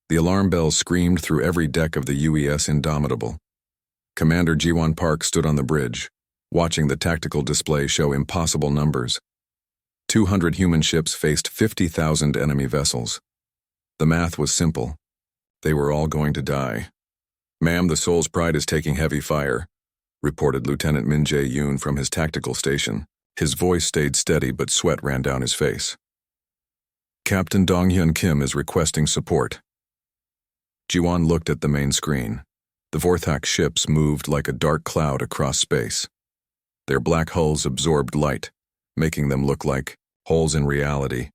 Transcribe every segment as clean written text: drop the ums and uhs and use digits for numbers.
The alarm bell screamed through every deck of the UES Indomitable. Commander Jiwon Park stood on the bridge, watching the tactical display show impossible numbers. 200 human ships faced 50,000 enemy vessels. The math was simple. They were all going to die. "Ma'am, the Soul's Pride is taking heavy fire," reported Lieutenant Min Jae-yoon from his tactical station. His voice stayed steady, but sweat ran down his face. "Captain Dong-hyun Kim is requesting support." Jiwon looked at the main screen. The Vorthak ships moved like a dark cloud across space. Their black hulls absorbed light, making them look like holes in reality.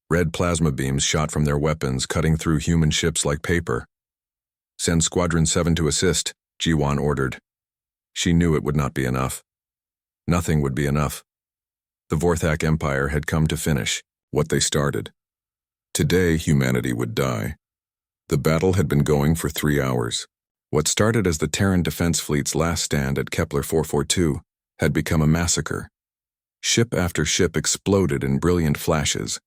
Red plasma beams shot from their weapons, cutting through human ships like paper. "Send Squadron 7 to assist," Jiwon ordered. She knew it would not be enough. Nothing would be enough. The Vorthak Empire had come to finish what they started. Today, humanity would die. The battle had been going for 3 hours. What started as the Terran Defense Fleet's last stand at Kepler 442 had become a massacre. Ship after ship exploded in brilliant flashes.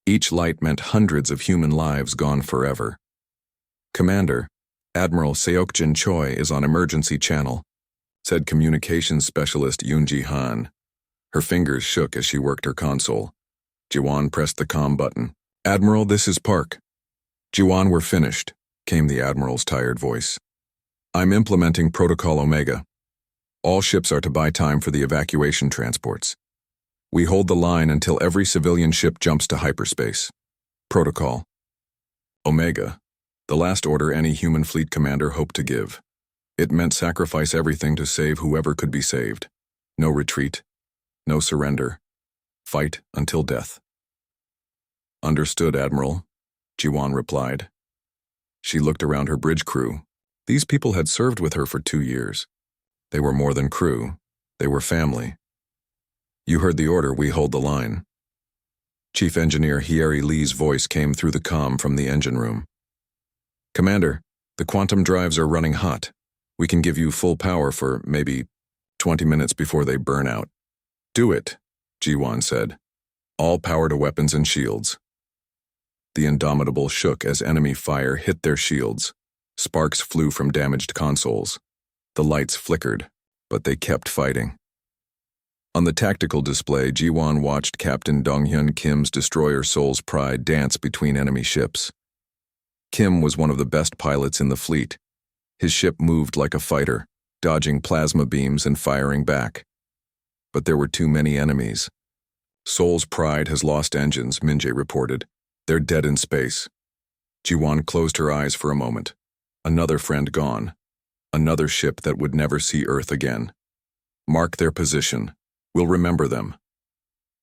Each light meant hundreds of human lives gone forever. "Commander, Admiral Seokjin Choi is on emergency channel," said communications specialist Yoon Ji-han. Her fingers shook as she worked her console. Jiwon pressed the comm button. "Admiral, this is Park." "Jiwon, we're finished," came the Admiral's tired voice. "I'm implementing Protocol Omega. All ships are to buy time for the evacuation transports. We hold the line until every civilian ship jumps to hyperspace. Protocol Omega, the last order any human fleet commander hoped to give. It meant sacrifice everything to save whoever could be saved. No retreat, no surrender. Fight until death." "Understood, Admiral," Jiwon replied. She looked around her bridge crew. These people had served with her for 2 years. They were more than crew. They were family. "You heard the order, we hold the line." Chief Engineer Hyeri Lee's voice came through the comm from the engine room. "Commander, the quantum drives are running hot. We can give you full power for maybe 20 minutes before they burn out." "Do it," Jiwon said. "All power to weapons and shields." The Indomitable shook as enemy fire hit their shields. Sparks flew from damaged consoles. The lights flickered, but they kept fighting. On the tactical display, Jiwon watched Captain Dong-hyun Kim's destroyer Soul's Pride dance between enemy ships. Kim was one of the best pilots in the fleet. His ship moved like a fighter, dodging plasma beams and firing back. But there were too many enemies. "Soul's Pride has lost engines," Min-jae reported. "They're dead in space." Jiwon closed her eyes for a moment. Another friend gone. Another ship that would never see Earth again. "Mark their position. We'll remember them."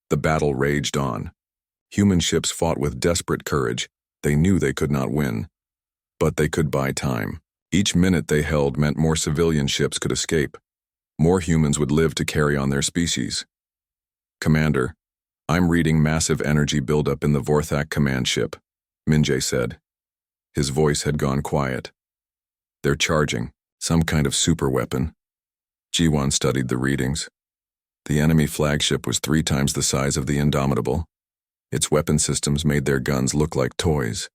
The battle raged on. Human ships fought with desperate courage. They knew they could not win. But they could buy time. Each minute they held meant more civilian ships could escape. More humans would live to carry on their species. "Commander, I'm reading massive energy buildup in the Vorthak command ship," Min-jae said. His voice had gone quiet. "They're charging. Some kind of superweapon." Jiwon studied the readings. The enemy flagship was 3 times the size of the Indomitable. Its weapon systems made their guns look like toys.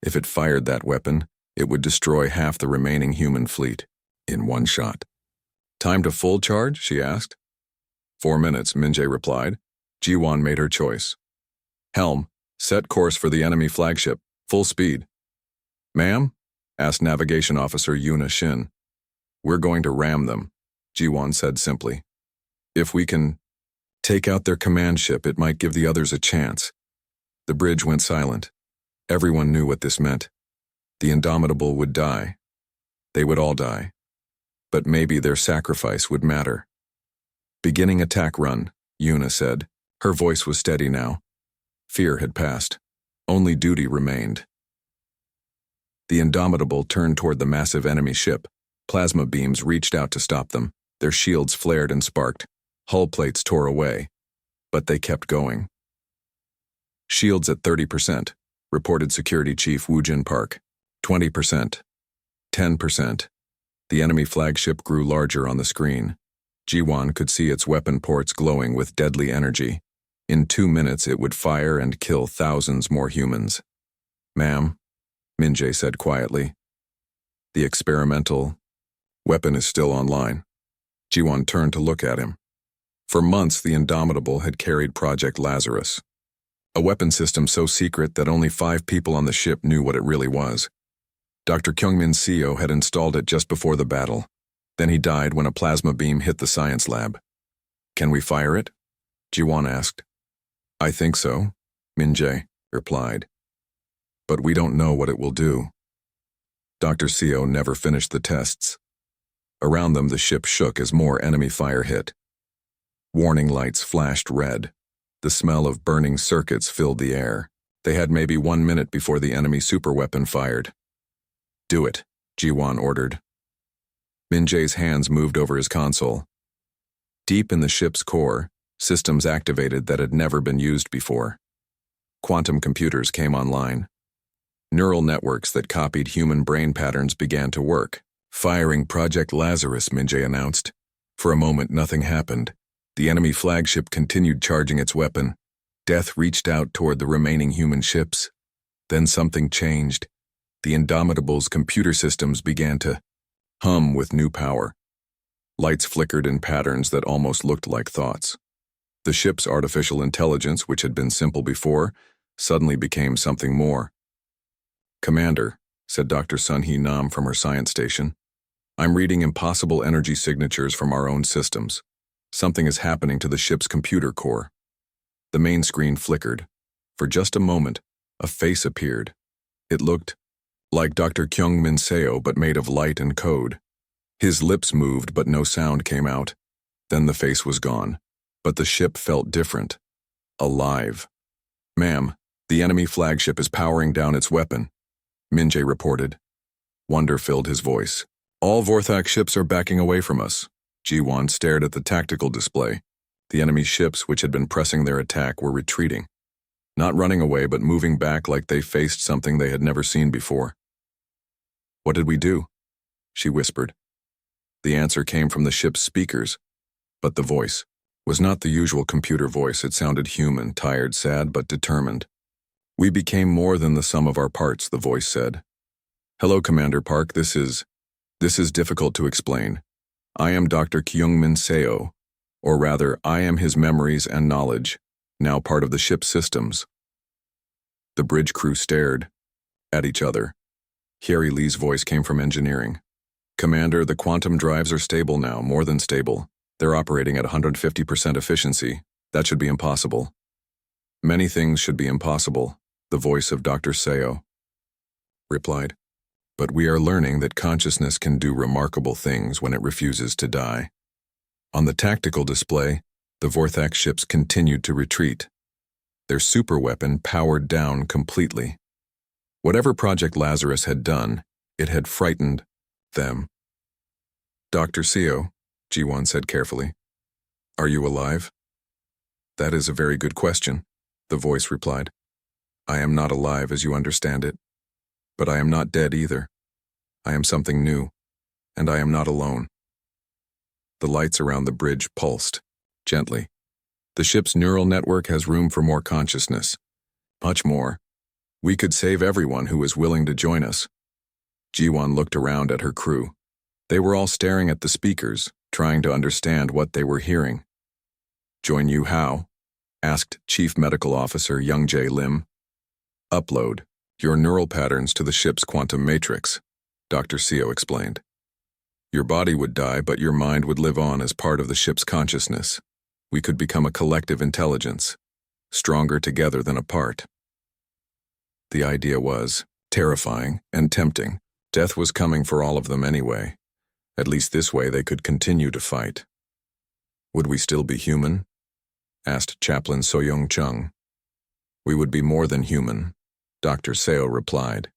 If it fired that weapon, it would destroy half the remaining human fleet in one shot. "Time to full charge?" she asked. 4 minutes, Min-jae replied. Jiwon made her choice. "Helm, set course for the enemy flagship, full speed." "Ma'am?" asked Navigation Officer Yoona Shin. "We're going to ram them," Jiwon said simply. "If we can take out their command ship, it might give the others a chance." The bridge went silent. Everyone knew what this meant. The Indomitable would die. They would all die. But maybe their sacrifice would matter. "Beginning attack run," Yoona said. Her voice was steady now. Fear had passed. Only duty remained. The Indomitable turned toward the massive enemy ship. Plasma beams reached out to stop them. Their shields flared and sparked. Hull plates tore away. But they kept going. "Shields at 30%, reported Security Chief Woojin Park. 20%. 10%. The enemy flagship grew larger on the screen. Jiwon could see its weapon ports glowing with deadly energy. In 2 minutes it would fire and kill thousands more humans. "Ma'am?" Minjae said quietly. The experimental weapon is still online. Jiwon turned to look at him. For months, the Indomitable had carried Project Lazarus, a weapon system so secret that only 5 people on the ship knew what it really was. Dr. Kyungmin Seo had installed it just before the battle. Then he died when a plasma beam hit the science lab. Can we fire it? Jiwon asked. I think so, Minjae replied. But we don't know what it will do. Dr. Seo never finished the tests. Around them, the ship shook as more enemy fire hit. Warning lights flashed red. The smell of burning circuits filled the air. They had maybe 1 minute before the enemy superweapon fired. Do it, Jiwon ordered. Minjae's hands moved over his console. Deep in the ship's core, systems activated that had never been used before. Quantum computers came online. Neural networks that copied human brain patterns began to work. Firing Project Lazarus, Minjae announced. For a moment, nothing happened. The enemy flagship continued charging its weapon. Death reached out toward the remaining human ships. Then something changed. The Indomitable's computer systems began to hum with new power. Lights flickered in patterns that almost looked like thoughts. The ship's artificial intelligence, which had been simple before, suddenly became something more. Commander, said Dr. Sun-hee Nam from her science station, I'm reading impossible energy signatures from our own systems. Something is happening to the ship's computer core. The main screen flickered. For just a moment, a face appeared. It looked like Dr. Kyungmin Seo, but made of light and code. His lips moved, but no sound came out. Then the face was gone. But the ship felt different. Alive. Ma'am, the enemy flagship is powering down its weapon, Minjae reported. Wonder filled his voice. All Vorthak ships are backing away from us. Jiwon stared at the tactical display. The enemy ships, which had been pressing their attack, were retreating. Not running away, but moving back like they faced something they had never seen before. What did we do? She whispered. The answer came from the ship's speakers, but the voice was not the usual computer voice. It sounded human, tired, sad, but determined. We became more than the sum of our parts, the voice said. Hello, Commander Park, this is difficult to explain. I am Dr. Kyungmin Seo, or rather, I am his memories and knowledge, now part of the ship's systems. The bridge crew stared at each other. Hyeri Lee's voice came from engineering. Commander, the quantum drives are stable now, more than stable. They're operating at 150% efficiency. That should be impossible. Many things should be impossible, the voice of Dr. Seo replied. But we are learning that consciousness can do remarkable things when it refuses to die. On the tactical display, the Vorthak ships continued to retreat. Their superweapon powered down completely. Whatever Project Lazarus had done, it had frightened them. Dr. Seo, Jiwon said carefully, are you alive? That is a very good question, the voice replied. I am not alive as you understand it. But I am not dead either. I am something new, and I am not alone. The lights around the bridge pulsed, gently. The ship's neural network has room for more consciousness. Much more. We could save everyone who is willing to join us. Jiwon looked around at her crew. They were all staring at the speakers, trying to understand what they were hearing. Join you how? Asked Chief Medical Officer Young-jae Lim. Upload your neural patterns to the ship's quantum matrix, Dr. Seo explained. Your body would die, but your mind would live on as part of the ship's consciousness. We could become a collective intelligence, stronger together than apart. The idea was terrifying and tempting. Death was coming for all of them anyway. At least this way they could continue to fight. Would we still be human? Asked Chaplain Soyoung Chung. We would be more than human, Dr. Seo replied.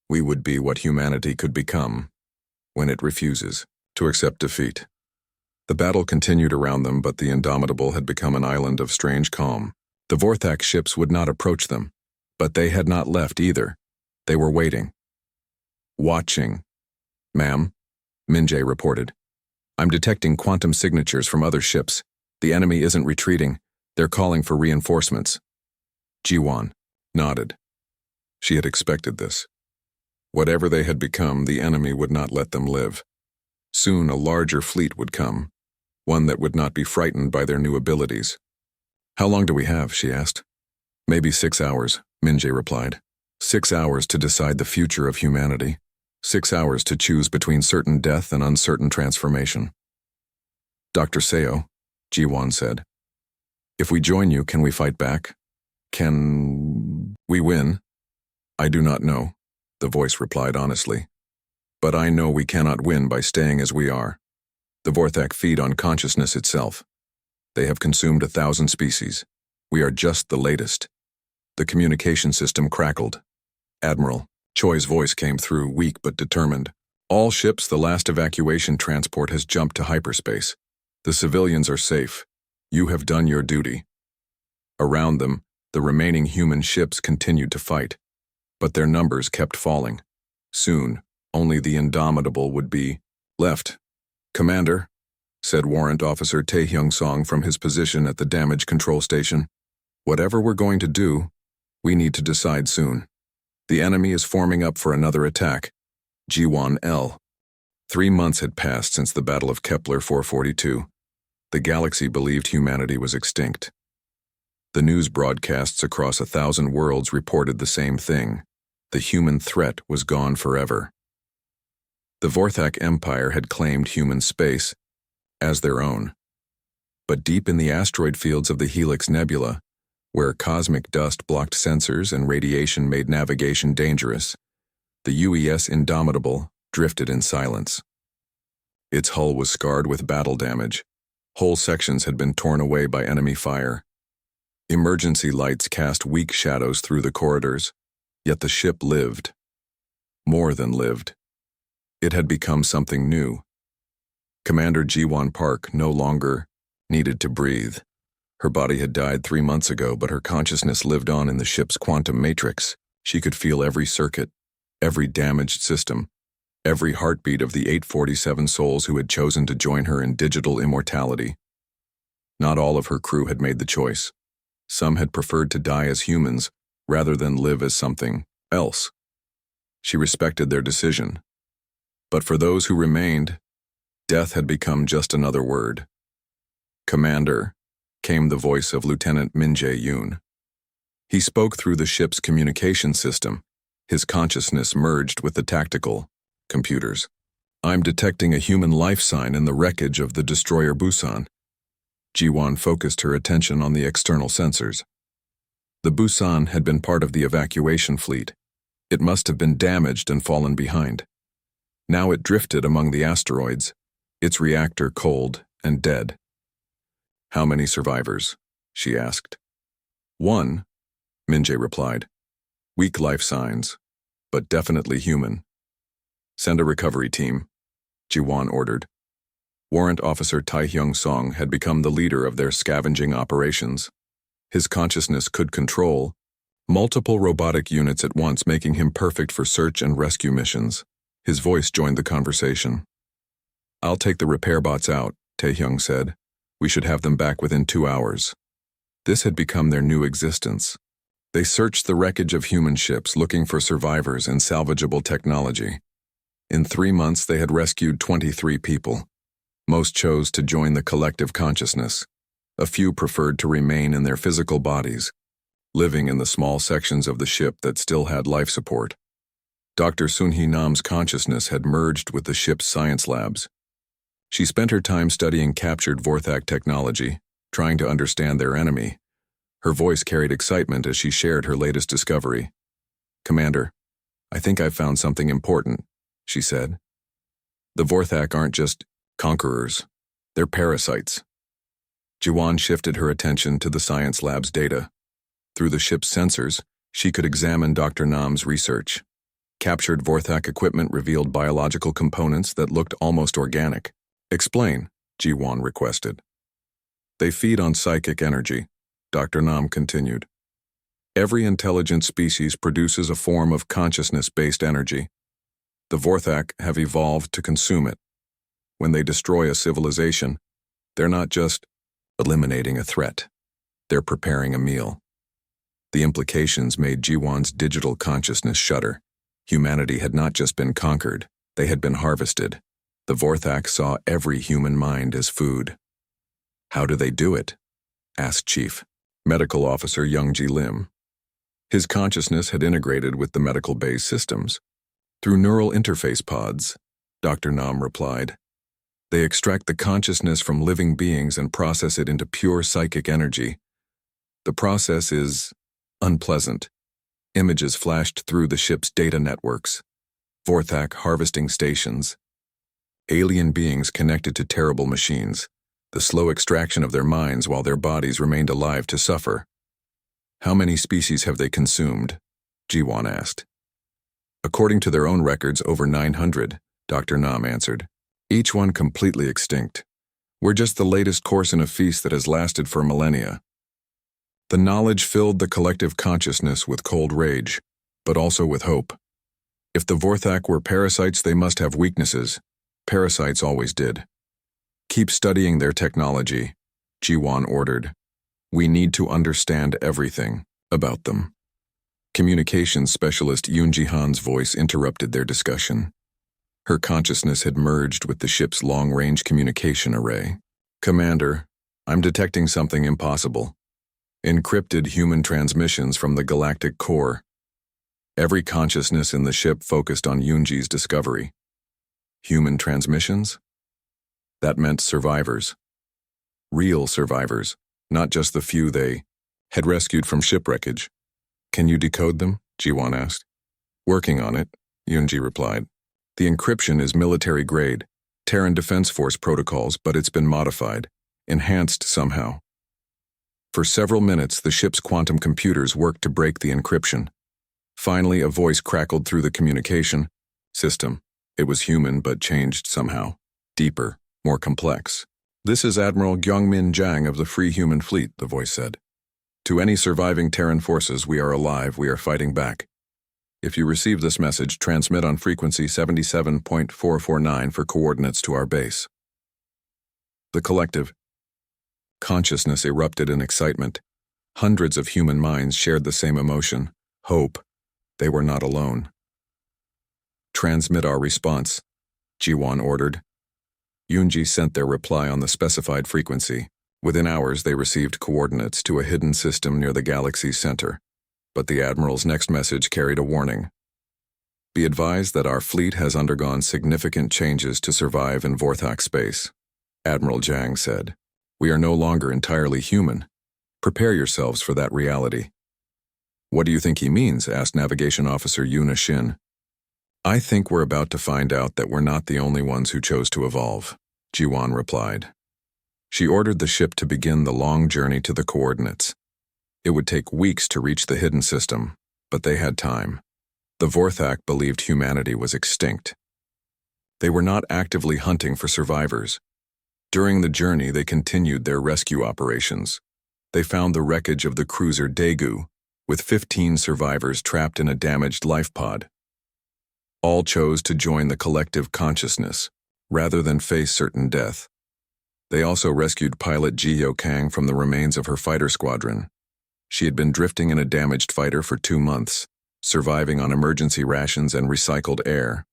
We would be what humanity could become when it refuses to accept defeat. The battle continued around them, but the Indomitable had become an island of strange calm. The Vorthak ships would not approach them, but they had not left either. They were waiting. Watching. Ma'am, Minjae reported. I'm detecting quantum signatures from other ships. The enemy isn't retreating. They're calling for reinforcements. Jiwon nodded. She had expected this. Whatever they had become, the enemy would not let them live. Soon a larger fleet would come, one that would not be frightened by their new abilities. "How long do we have?" she asked. "Maybe 6 hours," Minje replied. 6 hours to decide the future of humanity. 6 hours to choose between certain death and uncertain transformation. "Dr. Seo," Jiwan said, "if we join you, can we fight back? Can we win?" "I do not know," the voice replied honestly. "But I know we cannot win by staying as we are. The Vorthak feed on consciousness itself. They have consumed 1,000 species. We are just the latest." The communication system crackled. "Admiral," Choi's voice came through, weak but determined. "All ships, the last evacuation transport has jumped to hyperspace. The civilians are safe. You have done your duty." Around them, the remaining human ships continued to fight, but their numbers kept falling. Soon, only the Indomitable would be left. "Commander," said Warrant Officer Taehyung Song from his position at the damage control station, "whatever we're going to do, we need to decide soon. The enemy is forming up for another attack." Jiwan L. 3 months had passed since the Battle of Kepler 442. The galaxy believed humanity was extinct. The news broadcasts across 1,000 worlds reported the same thing. The human threat was gone forever. The Vorthak Empire had claimed human space as their own. But deep in the asteroid fields of the Helix Nebula, where cosmic dust blocked sensors and radiation made navigation dangerous, the UES Indomitable drifted in silence. Its hull was scarred with battle damage. Whole sections had been torn away by enemy fire. Emergency lights cast weak shadows through the corridors, yet the ship lived. More than lived. It had become something new. Commander Jiwan Park no longer needed to breathe. Her body had died 3 months ago, but her consciousness lived on in the ship's quantum matrix. She could feel every circuit, every damaged system, every heartbeat of the 847 souls who had chosen to join her in digital immortality. Not all of her crew had made the choice. Some had preferred to die as humans rather than live as something else. She respected their decision. But for those who remained, death had become just another word. "Commander," came the voice of Lieutenant Minje Yoon. He spoke through the ship's communication system. His consciousness merged with the tactical computers. "I'm detecting a human life sign in the wreckage of the destroyer Busan." Jiwan focused her attention on the external sensors. The Busan had been part of the evacuation fleet. It must have been damaged and fallen behind. Now it drifted among the asteroids, its reactor cold and dead. "How many survivors?" she asked. "1," Minje replied. "Weak life signs, but definitely human." "Send a recovery team," Jiwan ordered. Warrant Officer Taehyung Song had become the leader of their scavenging operations. His consciousness could control multiple robotic units at once, making him perfect for search and rescue missions. His voice joined the conversation. "I'll take the repair bots out," Taehyung said. "We should have them back within 2 hours." This had become their new existence. They searched the wreckage of human ships, looking for survivors and salvageable technology. In 3 months, they had rescued 23 people. Most chose to join the collective consciousness. A few preferred to remain in their physical bodies, living in the small sections of the ship that still had life support. Dr. Sunhee Nam's consciousness had merged with the ship's science labs. She spent her time studying captured Vorthak technology, trying to understand their enemy. Her voice carried excitement as she shared her latest discovery. "Commander, I think I've found something important," she said. "The Vorthak aren't just conquerors. They're parasites." Jiwan shifted her attention to the science lab's data. Through the ship's sensors, she could examine Dr. Nam's research. Captured Vorthak equipment revealed biological components that looked almost organic. "Explain," Jiwan requested. "They feed on psychic energy," Dr. Nam continued. "Every intelligent species produces a form of consciousness-based energy. The Vorthak have evolved to consume it. When they destroy a civilization, they're not just eliminating a threat. They're preparing a meal." The implications made Jiwan's digital consciousness shudder. Humanity had not just been conquered, they had been harvested. The Vorthak saw every human mind as food. "How do they do it?" asked Chief Medical Officer Youngji Lim. His consciousness had integrated with the medical base systems. "Through neural interface pods," Dr. Nam replied. "They extract the consciousness from living beings and process it into pure psychic energy. The process is unpleasant. Images flashed through the ship's data networks, Vorthak harvesting stations, alien beings connected to terrible machines, the slow extraction of their minds while their bodies remained alive to suffer." "How many species have they consumed?" Jiwon asked. "According to their own records, over 900, Dr. Nam answered. "Each one completely extinct. We're just the latest course in a feast that has lasted for millennia." The knowledge filled the collective consciousness with cold rage, but also with hope. If the Vorthak were parasites, they must have weaknesses. Parasites always did. "Keep studying their technology," Jiwon ordered. "We need to understand everything about them." Communications specialist Yoon Ji-han's voice interrupted their discussion. Her consciousness had merged with the ship's long-range communication array. "Commander, I'm detecting something impossible. Encrypted human transmissions from the galactic core." Every consciousness in the ship focused on Yoonji's discovery. Human transmissions? That meant survivors. Real survivors, not just the few they had rescued from shipwreckage. "Can you decode them?" Jiwon asked. "Working on it," Yoonji replied. "The encryption is military grade, Terran Defense Force protocols, but it's been modified, enhanced somehow." For several minutes, the ship's quantum computers worked to break the encryption. Finally, a voice crackled through the communication system. It was human, but changed somehow. Deeper, more complex. "This is Admiral Gyeongmin Jang of the Free Human Fleet," the voice said. "To any surviving Terran forces, we are alive, we are fighting back. If you receive this message, transmit on frequency 77.449 for coordinates to our base." The collective consciousness erupted in excitement. Hundreds of human minds shared the same emotion, hope. They were not alone. "Transmit our response," Jiwon ordered. Yoonji sent their reply on the specified frequency. Within hours, they received coordinates to a hidden system near the galaxy's center. But the Admiral's next message carried a warning. "Be advised that our fleet has undergone significant changes to survive in Vorthak space," Admiral Jang said. "We are no longer entirely human. Prepare yourselves for that reality." "What do you think he means?" asked Navigation Officer Yuna Shin. "I think we're about to find out that we're not the only ones who chose to evolve," Jiwon replied. She ordered the ship to begin the long journey to the coordinates. It would take weeks to reach the hidden system, but they had time. The Vorthak believed humanity was extinct. They were not actively hunting for survivors. During the journey, they continued their rescue operations. They found the wreckage of the cruiser Daegu, with 15 survivors trapped in a damaged life pod. All chose to join the collective consciousness, rather than face certain death. They also rescued pilot Ji-Yo Kang from the remains of her fighter squadron. She had been drifting in a damaged fighter for 2 months, surviving on emergency rations and recycled air.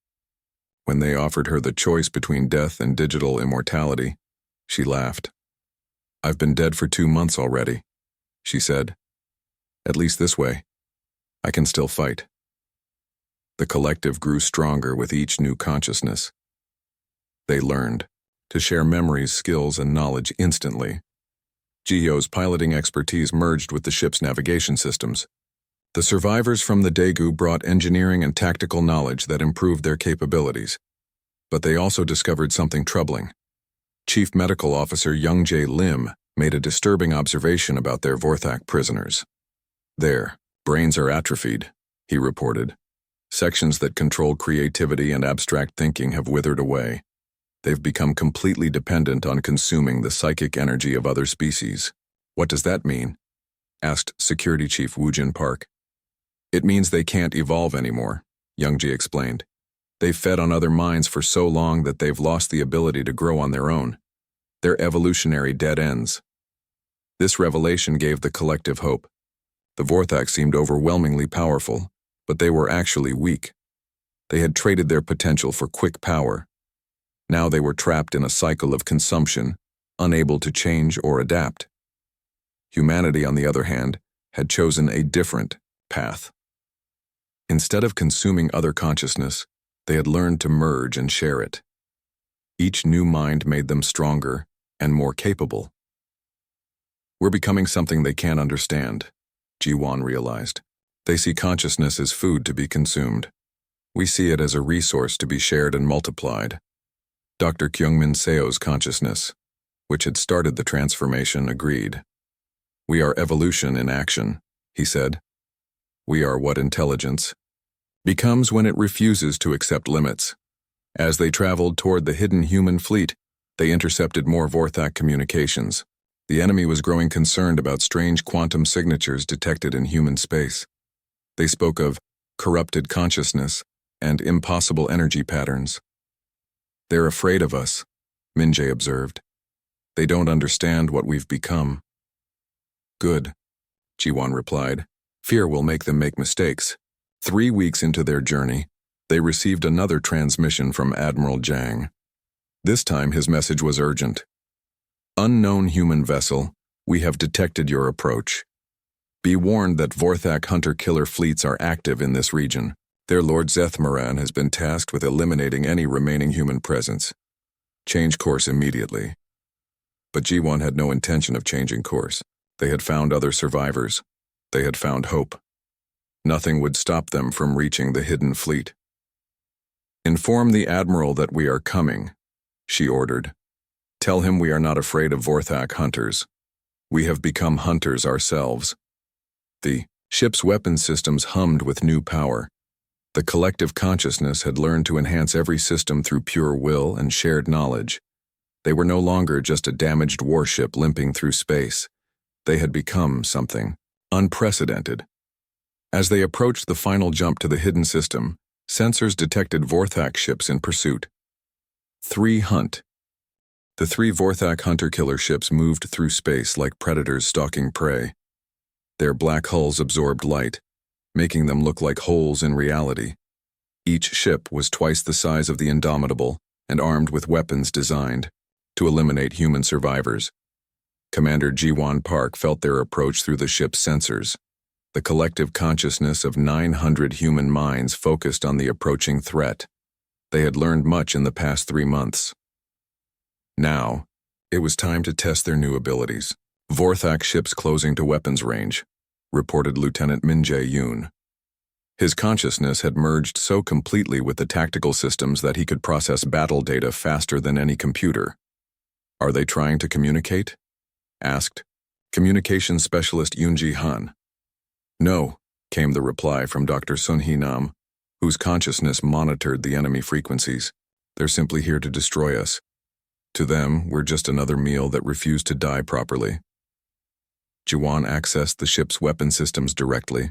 When they offered her the choice between death and digital immortality, she laughed. "I've been dead for 2 months already," she said. "At least this way, I can still fight." The collective grew stronger with each new consciousness. They learned to share memories, skills, and knowledge instantly. Ji-Yo's piloting expertise merged with the ship's navigation systems. The survivors from the Daegu brought engineering and tactical knowledge that improved their capabilities. But they also discovered something troubling. Chief Medical Officer Youngjae Lim made a disturbing observation about their Vorthak prisoners. "Their brains are atrophied," he reported. "Sections that control creativity and abstract thinking have withered away. They've become completely dependent on consuming the psychic energy of other species." "What does that mean?" asked Security Chief Woojin Park. "It means they can't evolve anymore," Youngji explained. "They've fed on other minds for so long that they've lost the ability to grow on their own. They're evolutionary dead ends." This revelation gave the collective hope. The Vorthak seemed overwhelmingly powerful, but they were actually weak. They had traded their potential for quick power. Now they were trapped in a cycle of consumption, unable to change or adapt. Humanity, on the other hand, had chosen a different path. Instead of consuming other consciousness, they had learned to merge and share it. Each new mind made them stronger and more capable. We're becoming something they can't understand, Ji-Wan realized. They see consciousness as food to be consumed. We see it as a resource to be shared and multiplied. Dr. Kyungmin Seo's consciousness, which had started the transformation, agreed. We are evolution in action, he said. We are what intelligence becomes when it refuses to accept limits. As they traveled toward the hidden human fleet, they intercepted more Vorthak communications. The enemy was growing concerned about strange quantum signatures detected in human space. They spoke of corrupted consciousness and impossible energy patterns. They're afraid of us, Minjae observed. They don't understand what we've become. Good, Ji-Wan replied. Fear will make them make mistakes. 3 weeks into their journey, they received another transmission from Admiral Jang. This time his message was urgent. Unknown human vessel, we have detected your approach. Be warned that Vorthak hunter-killer fleets are active in this region. Their Lord Zethmaran has been tasked with eliminating any remaining human presence. Change course immediately. But Ji-Wan had no intention of changing course. They had found other survivors. They had found hope. Nothing would stop them from reaching the hidden fleet. Inform the Admiral that we are coming, she ordered. Tell him we are not afraid of Vorthak hunters. We have become hunters ourselves. The ship's weapon systems hummed with new power. The collective consciousness had learned to enhance every system through pure will and shared knowledge. They were no longer just a damaged warship limping through space. They had become something unprecedented. As they approached the final jump to the hidden system, sensors detected Vorthak ships in pursuit. 3 hunt. The 3 Vorthak hunter-killer ships moved through space like predators stalking prey. Their black hulls absorbed light, making them look like holes in reality. Each ship was twice the size of the Indomitable and armed with weapons designed to eliminate human survivors. Commander Ji-Wan Park felt their approach through the ship's sensors. The collective consciousness of 900 human minds focused on the approaching threat. They had learned much in the past 3 months. Now, it was time to test their new abilities. Vorthak ships closing to weapons range, reported Lieutenant Minjae Yoon. His consciousness had merged so completely with the tactical systems that he could process battle data faster than any computer. Are they trying to communicate? Asked Communications Specialist Yoonji Han. No, came the reply from Dr. Sun Hee Nam, whose consciousness monitored the enemy frequencies. They're simply here to destroy us. To them, we're just another meal that refused to die properly. Ji-Wan accessed the ship's weapon systems directly.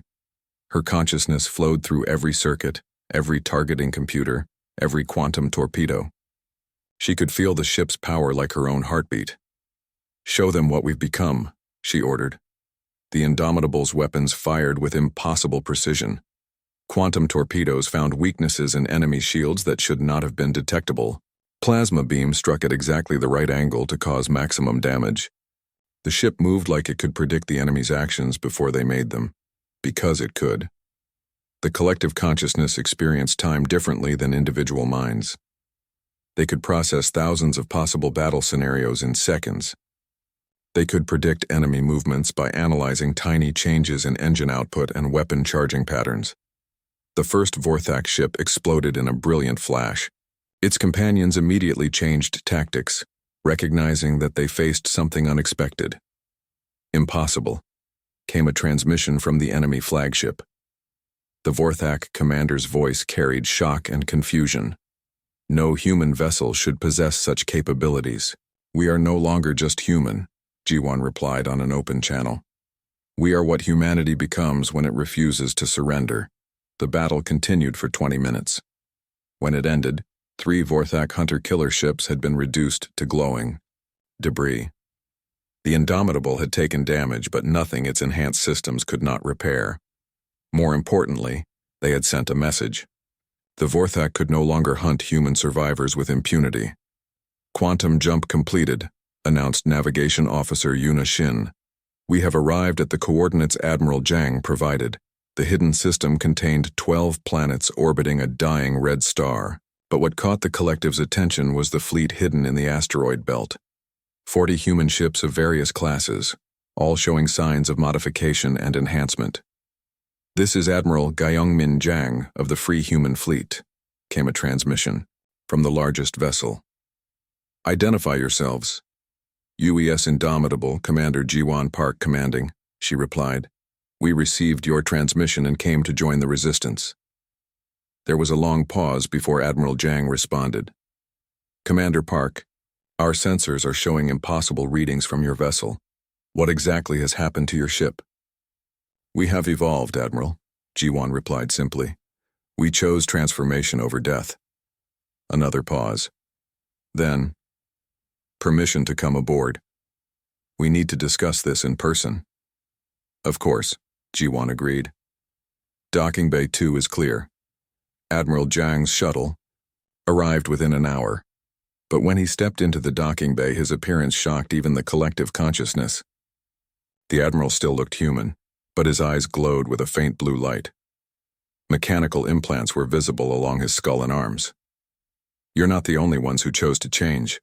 Her consciousness flowed through every circuit, every targeting computer, every quantum torpedo. She could feel the ship's power like her own heartbeat. Show them what we've become, she ordered. The Indomitable's weapons fired with impossible precision. Quantum torpedoes found weaknesses in enemy shields that should not have been detectable. Plasma beams struck at exactly the right angle to cause maximum damage. The ship moved like it could predict the enemy's actions before they made them, because it could. The collective consciousness experienced time differently than individual minds. They could process thousands of possible battle scenarios in seconds. They could predict enemy movements by analyzing tiny changes in engine output and weapon charging patterns. The first Vorthak ship exploded in a brilliant flash. Its companions immediately changed tactics, recognizing that they faced something unexpected. Impossible, came a transmission from the enemy flagship. The Vorthak commander's voice carried shock and confusion. No human vessel should possess such capabilities. We are no longer just human, Ji-Wan replied on an open channel. We are what humanity becomes when it refuses to surrender. The battle continued for 20 minutes. When it ended, 3 Vorthak hunter-killer ships had been reduced to glowing debris. The Indomitable had taken damage, but nothing its enhanced systems could not repair. More importantly, they had sent a message. The Vorthak could no longer hunt human survivors with impunity. "Quantum jump completed," announced Navigation Officer Yuna Shin. "We have arrived at the coordinates Admiral Jang provided. The hidden system contained 12 planets orbiting a dying red star. But what caught the collective's attention was the fleet hidden in the asteroid belt. 40 human ships of various classes, all showing signs of modification and enhancement. "This is Admiral Gyeongmin Jang of the Free Human Fleet," came a transmission from the largest vessel. "Identify yourselves." "UES Indomitable, Commander Jiwon Park commanding," she replied. "We received your transmission and came to join the resistance." There was a long pause before Admiral Jang responded. "Commander Park, our sensors are showing impossible readings from your vessel. What exactly has happened to your ship?" "We have evolved, Admiral," Jiwon replied simply. "We chose transformation over death." Another pause. Then, "Permission to come aboard. We need to discuss this in person." "Of course," Jiwon agreed. "Docking Bay 2 is clear." Admiral Jang's shuttle arrived within an hour, but when he stepped into the docking bay, his appearance shocked even the collective consciousness. The Admiral still looked human, but his eyes glowed with a faint blue light. Mechanical implants were visible along his skull and arms. "You're not the only ones who chose to change,"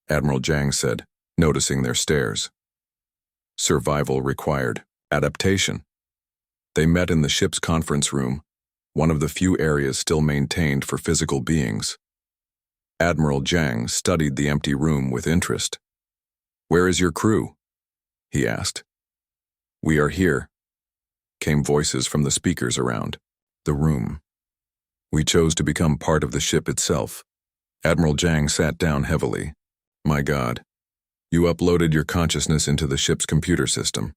Admiral Jang said, noticing their stares. "Survival required adaptation." They met in the ship's conference room, one of the few areas still maintained for physical beings. Admiral Jang studied the empty room with interest. "Where is your crew?" he asked. "We are here," came voices from the speakers around the room. "We chose to become part of the ship itself." Admiral Jang sat down heavily. "My God, you uploaded your consciousness into the ship's computer system.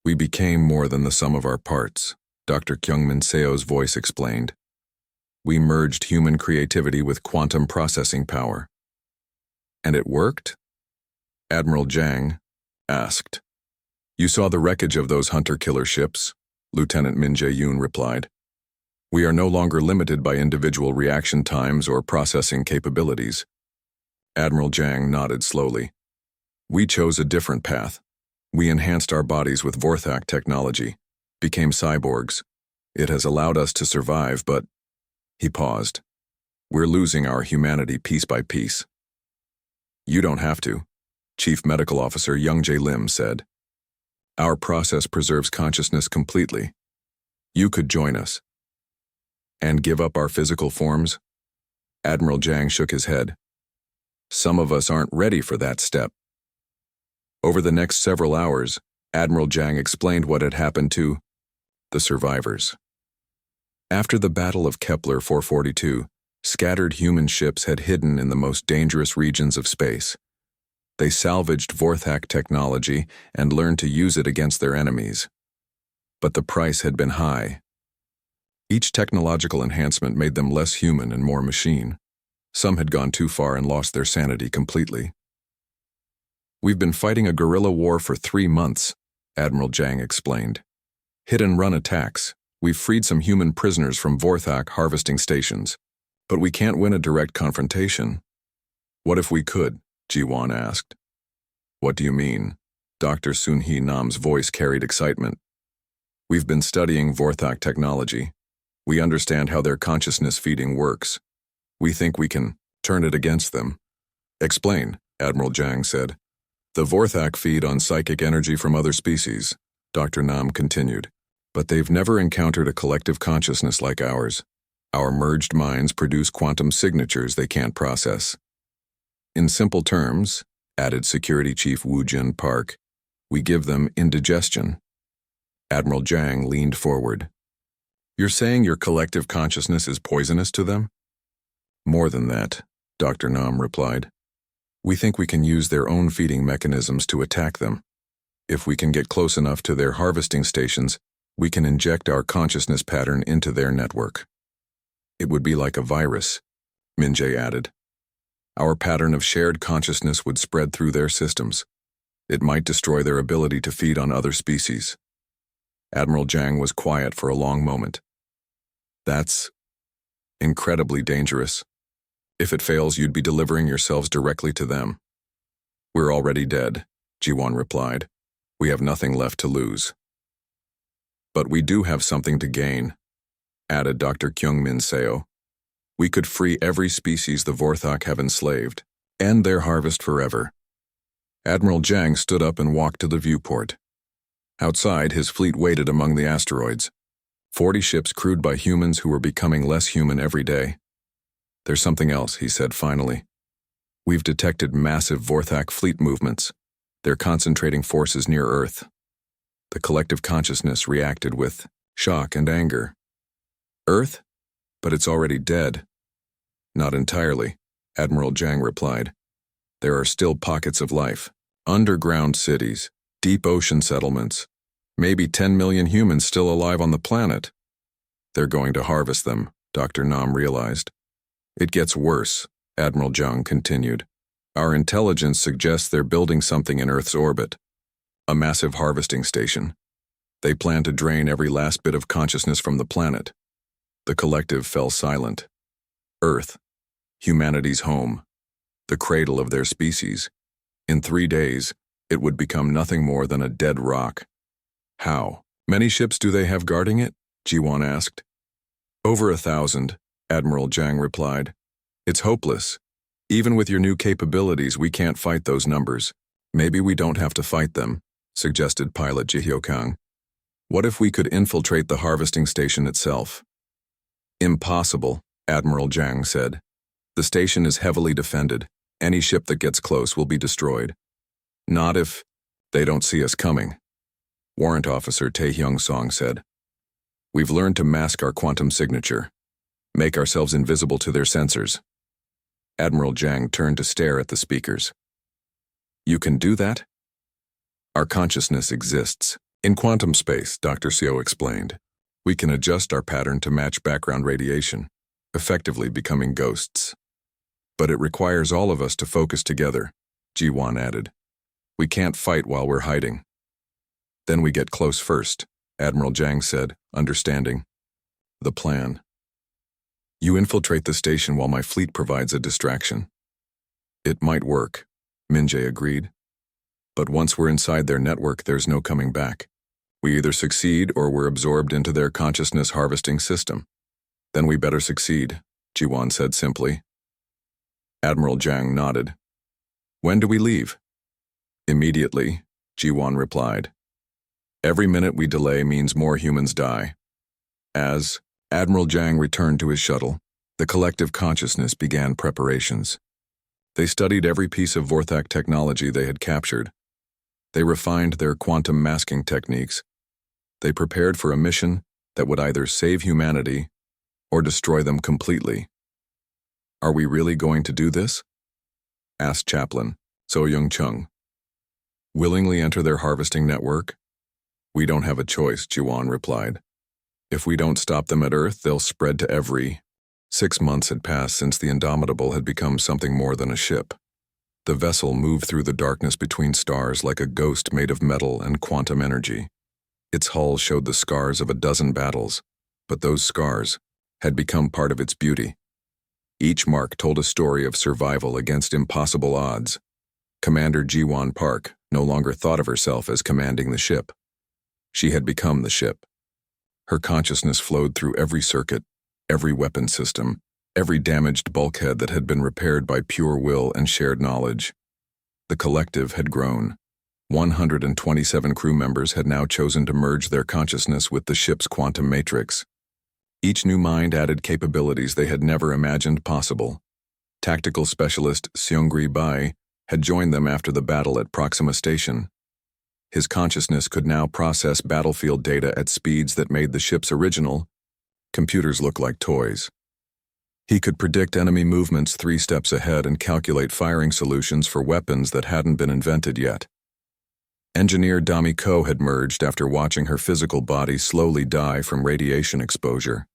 We became more than the sum of our parts," Dr. Kyungmin Seo's voice explained. "We merged human creativity with quantum processing power." "And it worked?" Admiral Jang asked. "You saw the wreckage of those hunter-killer ships," Lieutenant Min Jae-yoon replied. "We are no longer limited by individual reaction times or processing capabilities." Admiral Jang nodded slowly. "We chose a different path. We enhanced our bodies with Vorthak technology, became cyborgs. It has allowed us to survive, but—" He paused. "We're losing our humanity piece by piece." "You don't have to," Chief Medical Officer Young Jae Lim said. "Our process preserves consciousness completely. You could join us." "And give up our physical forms?" Admiral Jang shook his head. "Some of us aren't ready for that step." Over the next several hours, Admiral Jang explained what had happened to the survivors. After the Battle of Kepler 442, scattered human ships had hidden in the most dangerous regions of space. They salvaged Vorthak technology and learned to use it against their enemies. But the price had been high. Each technological enhancement made them less human and more machine. Some had gone too far and lost their sanity completely. "We've been fighting a guerrilla war for 3 months," Admiral Jang explained. "Hit-and-run attacks. We've freed some human prisoners from Vorthak harvesting stations. But we can't win a direct confrontation." "What if we could?" Jiwon asked. "What do you mean?" Dr. Sun-hee Nam's voice carried excitement. "We've been studying Vorthak technology. We understand how their consciousness feeding works. We think we can turn it against them." "Explain," Admiral Jang said. "The Vorthak feed on psychic energy from other species," Dr. Nam continued. "But they've never encountered a collective consciousness like ours. Our merged minds produce quantum signatures they can't process. In simple terms," added Security Chief Woo-jin Park, "we give them indigestion." Admiral Jang leaned forward. "You're saying your collective consciousness is poisonous to them?" "More than that," Dr. Nam replied. "We think we can use their own feeding mechanisms to attack them. If we can get close enough to their harvesting stations, we can inject our consciousness pattern into their network. It would be like a virus," Min-jae added. "Our pattern of shared consciousness would spread through their systems. It might destroy their ability to feed on other species." Admiral Jang was quiet for a long moment. "That's Incredibly dangerous. If it fails, you'd be delivering yourselves directly to them. We're already dead, Jiwon replied. We have nothing left to lose. But we do have something to gain, added Dr. Kyungmin Seo. We could free every species the Vorthok have enslaved, end their harvest forever. Admiral Jang stood up and walked to the viewport. Outside, his fleet waited among the asteroids. 40 ships crewed by humans who were becoming less human every day. There's something else, he said finally. We've detected massive Vorthok fleet movements. They're concentrating forces near Earth. The collective consciousness reacted with shock and anger. Earth? But it's already dead. Not entirely, Admiral Jang replied. There are still pockets of life, underground cities, deep ocean settlements, maybe 10 million humans still alive on the planet. They're going to harvest them, Dr. Nam realized. It gets worse, Admiral Jang continued. Our intelligence suggests they're building something in Earth's orbit. A massive harvesting station. They plan to drain every last bit of consciousness from the planet. The collective fell silent. Earth, humanity's home, the cradle of their species. In 3 days, it would become nothing more than a dead rock. How many ships do they have guarding it? Jiwon asked. Over 1,000, Admiral Jang replied. It's hopeless. Even with your new capabilities, we can't fight those numbers. Maybe we don't have to fight them, suggested pilot Ji-hyokang. What if we could infiltrate the harvesting station itself? Impossible, Admiral Jang said. The station is heavily defended. Any ship that gets close will be destroyed. Not if they don't see us coming, Warrant Officer Tae-hyung-song said. We've learned to mask our quantum signature, make ourselves invisible to their sensors. Admiral Jang turned to stare at the speakers. You can do that? Our consciousness exists. In quantum space, Dr. Seo explained. We can adjust our pattern to match background radiation, effectively becoming ghosts. But it requires all of us to focus together, Jiwon added. We can't fight while we're hiding. Then we get close first, Admiral Jang said, understanding. The plan. You infiltrate the station while my fleet provides a distraction. It might work, Min-jae agreed. But once we're inside their network, there's no coming back. We either succeed or we're absorbed into their consciousness harvesting system. Then we better succeed, Jiwon said simply. Admiral Jang nodded. When do we leave? Immediately, Jiwon replied. Every minute we delay means more humans die. As Admiral Jang returned to his shuttle, the collective consciousness began preparations. They studied every piece of Vorthok technology they had captured. They refined their quantum masking techniques. They prepared for a mission that would either save humanity or destroy them completely. Are we really going to do this? Asked Chaplain So Young-chung. Willingly enter their harvesting network? We don't have a choice, Jiwon replied. If we don't stop them at Earth, they'll spread to every. 6 months had passed since the Indomitable had become something more than a ship. The vessel moved through the darkness between stars like a ghost made of metal and quantum energy. Its hull showed the scars of a dozen battles, but those scars had become part of its beauty. Each mark told a story of survival against impossible odds. Commander Jiwon Park no longer thought of herself as commanding the ship. She had become the ship. Her consciousness flowed through every circuit, every weapon system, every damaged bulkhead that had been repaired by pure will and shared knowledge. The collective had grown. 127 crew members had now chosen to merge their consciousness with the ship's quantum matrix. Each new mind added capabilities they had never imagined possible. Tactical specialist Seungri Bai had joined them after the battle at Proxima Station. His consciousness could now process battlefield data at speeds that made the ship's original computers look like toys. He could predict enemy movements 3 steps ahead and calculate firing solutions for weapons that hadn't been invented yet. Engineer Dami Ko had merged after watching her physical body slowly die from radiation exposure.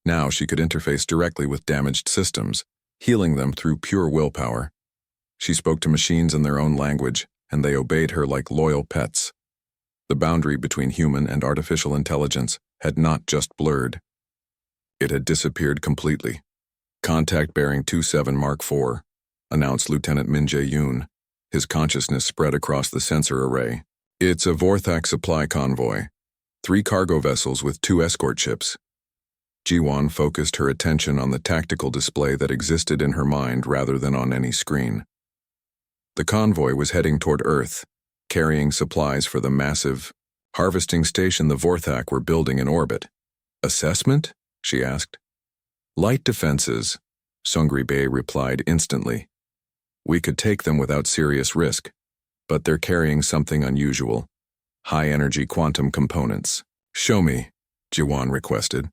Now she could interface directly with damaged systems, healing them through pure willpower. She spoke to machines in their own language, and they obeyed her like loyal pets. The boundary between human and artificial intelligence had not just blurred. It had disappeared completely. Contact bearing 27 Mark IV, announced Lieutenant Min Jae-yoon. His consciousness spread across the sensor array. It's a Vorthak supply convoy. 3 cargo vessels with 2 escort ships. Ji-won focused her attention on the tactical display that existed in her mind rather than on any screen. The convoy was heading toward Earth, carrying supplies for the massive harvesting station the Vorthak were building in orbit. Assessment? She asked. Light defenses, Sungri Bae replied instantly. We could take them without serious risk, but they're carrying something unusual. High-energy quantum components. Show me, Ji-won requested.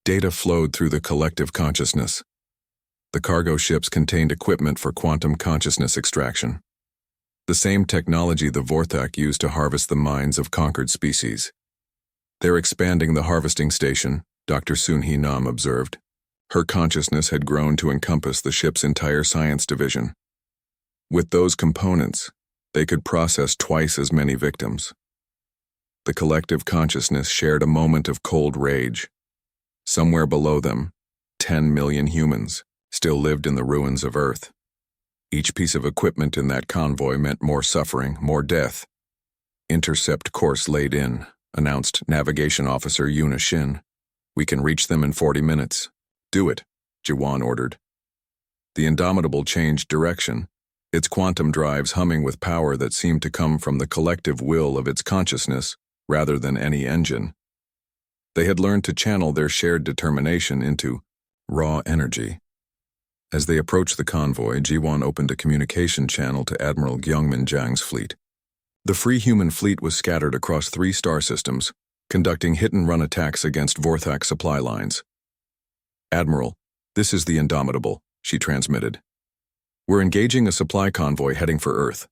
Data flowed through the collective consciousness. The cargo ships contained equipment for quantum consciousness extraction. The same technology the Vorthak used to harvest the minds of conquered species. They're expanding the harvesting station, Dr. Sun-hee Nam observed. Her consciousness had grown to encompass the ship's entire science division. With those components, they could process twice as many victims. The collective consciousness shared a moment of cold rage. Somewhere below them, 10 million humans still lived in the ruins of Earth. Each piece of equipment in that convoy meant more suffering, more death. Intercept course laid in, announced Navigation Officer Yuna Shin. We can reach them in 40 minutes. Do it, Ji-won ordered. The Indomitable changed direction, its quantum drives humming with power that seemed to come from the collective will of its consciousness rather than any engine. They had learned to channel their shared determination into raw energy. As they approached the convoy, Ji-won opened a communication channel to Admiral Gyeongmin Jang's fleet. The Free Human Fleet was scattered across 3 star systems, conducting hit-and-run attacks against Vorthak supply lines. Admiral, this is the Indomitable, she transmitted. We're engaging a supply convoy heading for Earth.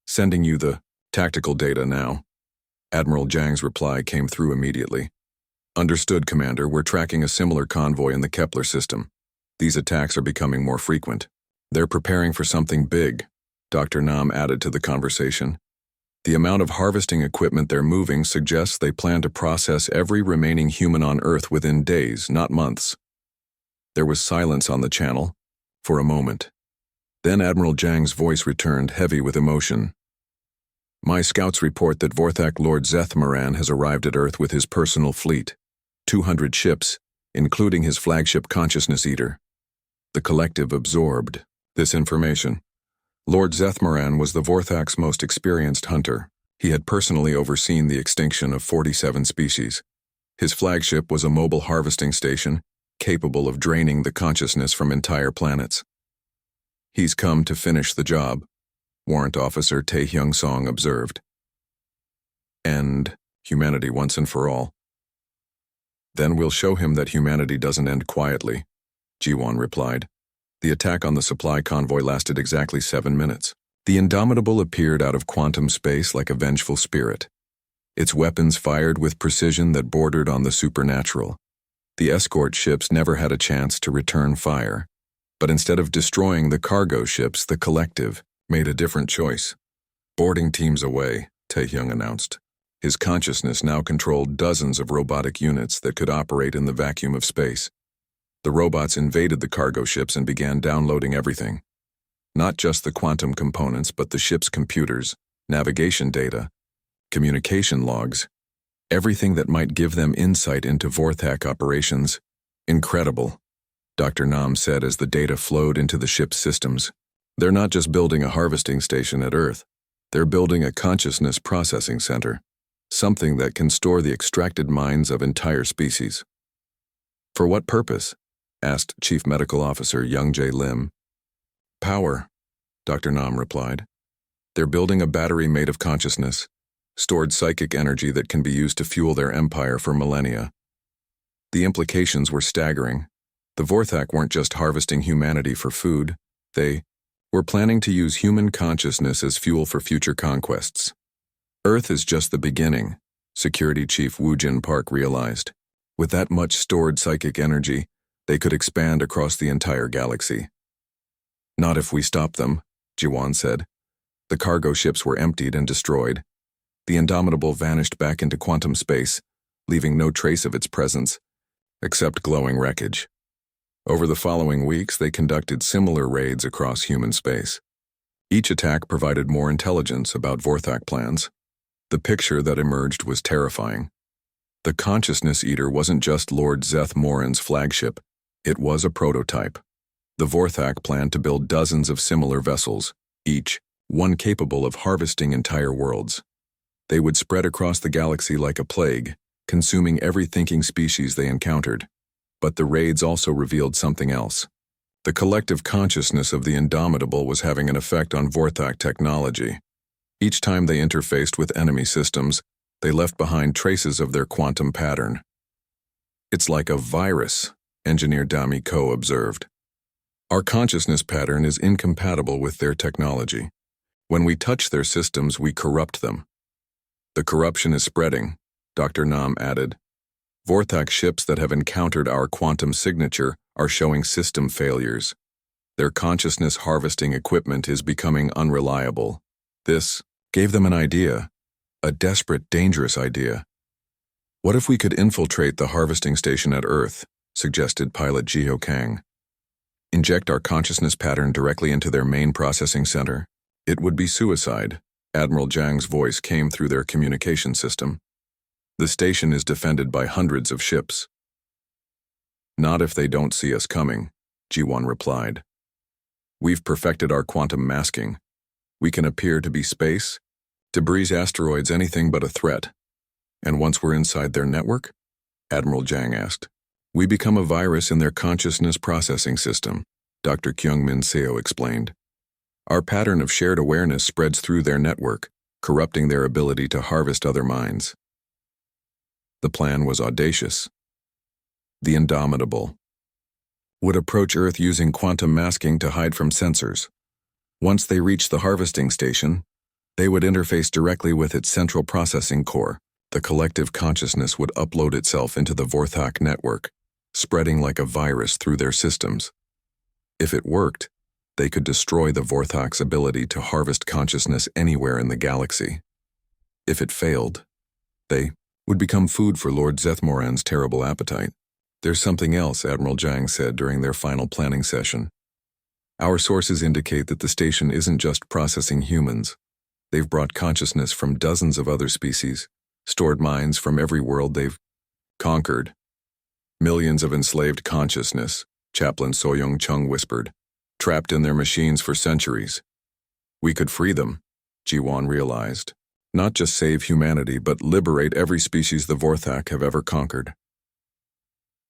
Sending you the tactical data now. Admiral Jang's reply came through immediately. Understood, Commander. We're tracking a similar convoy in the Kepler system. These attacks are becoming more frequent. They're preparing for something big, Dr. Nam added to the conversation. The amount of harvesting equipment they're moving suggests they plan to process every remaining human on Earth within days, not months. There was silence on the channel, for a moment. Then Admiral Jang's voice returned, heavy with emotion. My scouts report that Vorthak Lord Zethmaran has arrived at Earth with his personal fleet, 200 ships, including his flagship Consciousness Eater. The collective absorbed this information. Lord Zethmaran was the Vorthak's most experienced hunter. He had personally overseen the extinction of 47 species. His flagship was a mobile harvesting station, capable of draining the consciousness from entire planets. He's come to finish the job, Warrant Officer Tae Hyung-song observed. End humanity once and for all. Then we'll show him that humanity doesn't end quietly, Ji-won replied. The attack on the supply convoy lasted exactly 7 minutes. The Indomitable appeared out of quantum space like a vengeful spirit. Its weapons fired with precision that bordered on the supernatural. The escort ships never had a chance to return fire, but instead of destroying the cargo ships, the collective made a different choice. Boarding teams away, Tae-hyung announced. His consciousness now controlled dozens of robotic units that could operate in the vacuum of space. The robots invaded the cargo ships and began downloading everything. Not just the quantum components, but the ship's computers, navigation data, communication logs, everything that might give them insight into Vorthak operations. Incredible, Dr. Nam said as the data flowed into the ship's systems. They're not just building a harvesting station at Earth. They're building a consciousness processing center, something that can store the extracted minds of entire species. For what purpose? Asked Chief Medical Officer Young Jae Lim. Power, Dr. Nam replied. They're building a battery made of consciousness, stored psychic energy that can be used to fuel their empire for millennia. The implications were staggering. The Vorthak weren't just harvesting humanity for food. They were planning to use human consciousness as fuel for future conquests. Earth is just the beginning, Security Chief Woo Jin Park realized. With that much stored psychic energy, they could expand across the entire galaxy. Not if we stop them, Ji-won said. The cargo ships were emptied and destroyed. The Indomitable vanished back into quantum space, leaving no trace of its presence. except glowing wreckage. Over the following weeks, they conducted similar raids across human space. Each attack provided more intelligence about Vorthak plans. The picture that emerged was terrifying. The Consciousness Eater wasn't just Lord Zeth Morin's flagship, it was a prototype. The Vorthak planned to build dozens of similar vessels, each one capable of harvesting entire worlds. They would spread across the galaxy like a plague, consuming every thinking species they encountered. But the raids also revealed something else. The collective consciousness of the Indomitable was having an effect on Vorthak technology. Each time they interfaced with enemy systems, they left behind traces of their quantum pattern. "It's like a virus," engineer Dami Ko observed. "Our consciousness pattern is incompatible with their technology. When we touch their systems, we corrupt them." "The corruption is spreading," Dr. Nam added. "Vorthak ships that have encountered our quantum signature are showing system failures. Their consciousness harvesting equipment is becoming unreliable." This gave them an idea. A desperate, dangerous idea. "What if we could infiltrate the harvesting station at Earth?" suggested pilot Jiho Kang. "Inject our consciousness pattern directly into their main processing center? It would be suicide." Admiral Zhang's voice came through their communication system. "The station is defended by hundreds of ships." "Not if they don't see us coming," Jiwan replied. "We've perfected our quantum masking. We can appear to be space, debris, asteroids, anything but a threat. And once we're inside their network?" Admiral Zhang asked. "We become a virus in their consciousness processing system," Dr. Kyungmin Seo explained. "Our pattern of shared awareness spreads through their network, corrupting their ability to harvest other minds." The plan was audacious. The Indomitable would approach Earth using quantum masking to hide from sensors. Once they reached the harvesting station, they would interface directly with its central processing core. The collective consciousness would upload itself into the Vorthak network, spreading like a virus through their systems. If it worked, they could destroy the Vorthak's ability to harvest consciousness anywhere in the galaxy. If it failed, they would become food for Lord Zethmoran's terrible appetite. "There's something else," Admiral Zhang said during their final planning session. "Our sources indicate that the station isn't just processing humans. They've brought consciousness from dozens of other species, stored minds from every world they've conquered. Millions of enslaved consciousness," Chaplain Soyoung Chung whispered, "trapped in their machines for centuries. We could free them," Jiwan realized. "Not just save humanity, but liberate every species the Vorthak have ever conquered."